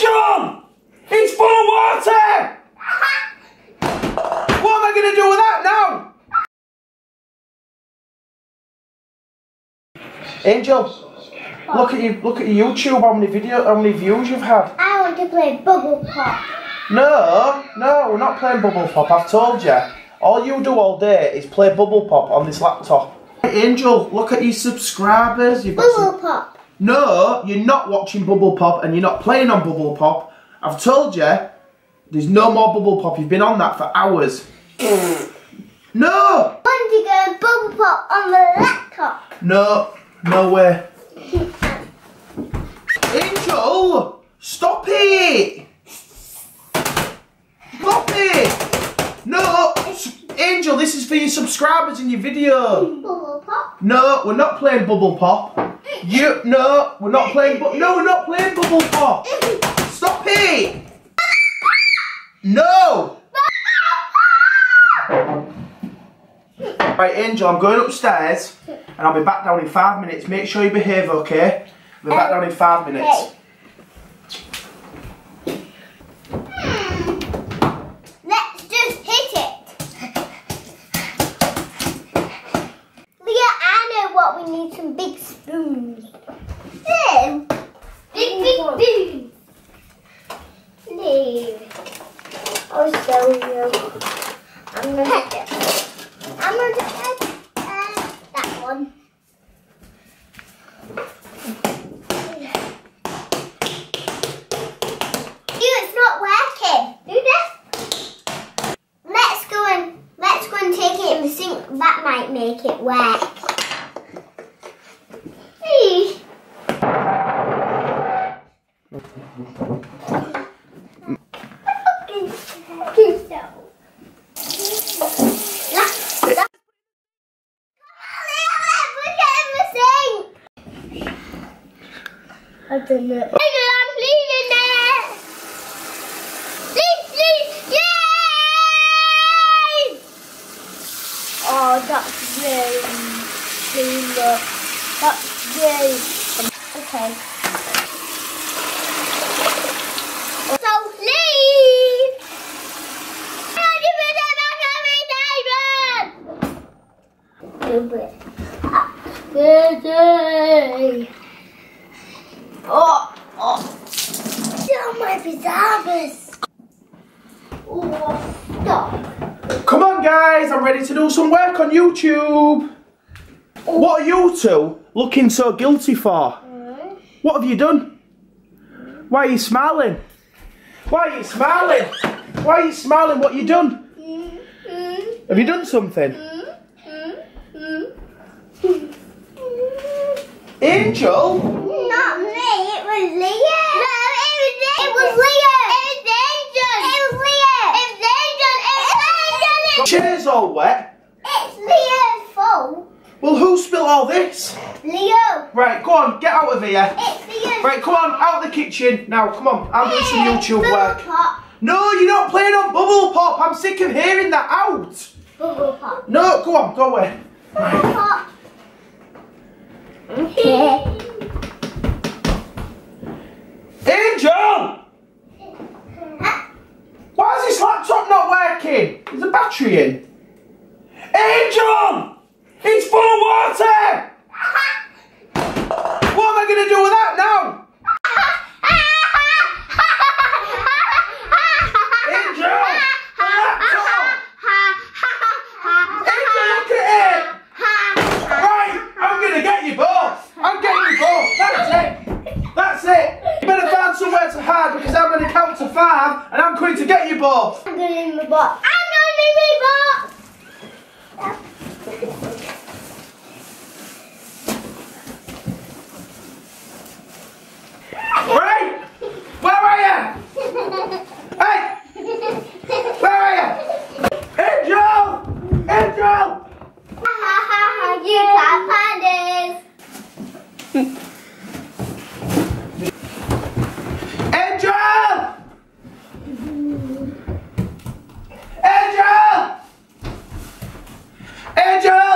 Angel! It's full of water! What am I going to do with that now? Angel, look at your YouTube, how many views you've had. I want to play bubble pop. No, we're not playing bubble pop, I've told you. All you do all day is play bubble pop on this laptop. Angel, look at your subscribers. You've got Bubble pop. No, you're not watching bubble pop and you're not playing on bubble pop. I've told you, there's no more bubble pop. You've been on that for hours. No! I want to go bubble pop on the laptop. No way. Angel, stop it! Stop it! No! Angel, this is for your subscribers in your video. Bubble pop? No, we're not playing bubble pop. No, we're not playing bubble pop. Stop it! No! Right, Angel, I'm going upstairs and I'll be back down in 5 minutes. Make sure you behave, okay? I'll be back down in 5 minutes. Let's just hit it. Leah, I know what we need, some big spoons. Big spoons. Leah. I'll show you. I'm going to get that one. It's not working. Do this. Let's go and take it in the sink. That might make it work. Hey. I don't know. I'm leaving there. Please, yay! Oh, that's very That's very okay. So leave. Good. Oh, my pajamas. Oh, stop. Come on, guys, I'm ready to do some work on YouTube. What are you two looking so guilty for? What have you done? Why are you smiling? Why are you smiling? Why are you smiling? What have you done? Have you done something? Angel? Not me, it was Leah. No, it was Leah. It was Angel. It was Leah. It was Angel. It was Angel. Chair's all wet. It's Leah's fault. Well, who spilled all this? Leo. Right, go on, get out of here. It's Leah's. Right, come on, out of the kitchen. Now, come on, I'm doing some YouTube work. Pop. No, you're not playing on bubble pop. I'm sick of hearing that out. Bubble pop. No, go on, go away. Bubble pop. Okay. Angel! Why is this laptop not working? Is the battery in? Angel! It's full of water! What am I going to do with that now? Angel! The laptop! Angel, look at it! Right, I'm going to get you both. I'm getting you both. That's it. That's it. You better find somewhere to hide because I'm going to count to 5 and I'm going to get you both. I'm going in the box. I'm going in the box. Right? Where are you? Hey! Where are you? Angel! Angel! You can't find this. Angel! Angel! Angel!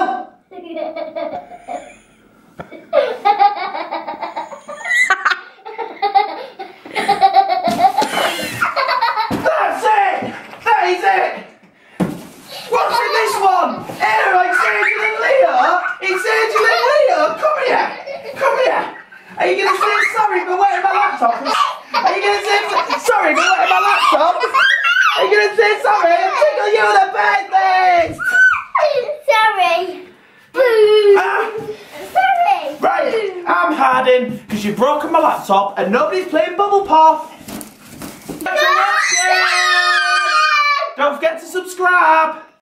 on! Here, it's Adrian and Leah! It's Adrian and Leah! Come here! Come here! Are you going to say sorry for wetting my laptop? Are you going to say sorry for wetting my laptop? Are you going to say sorry and tickle you the birthdays? Sorry. Sorry. Right, I'm hiding because you've broken my laptop and nobody's playing Bubble Pop. Don't forget to subscribe.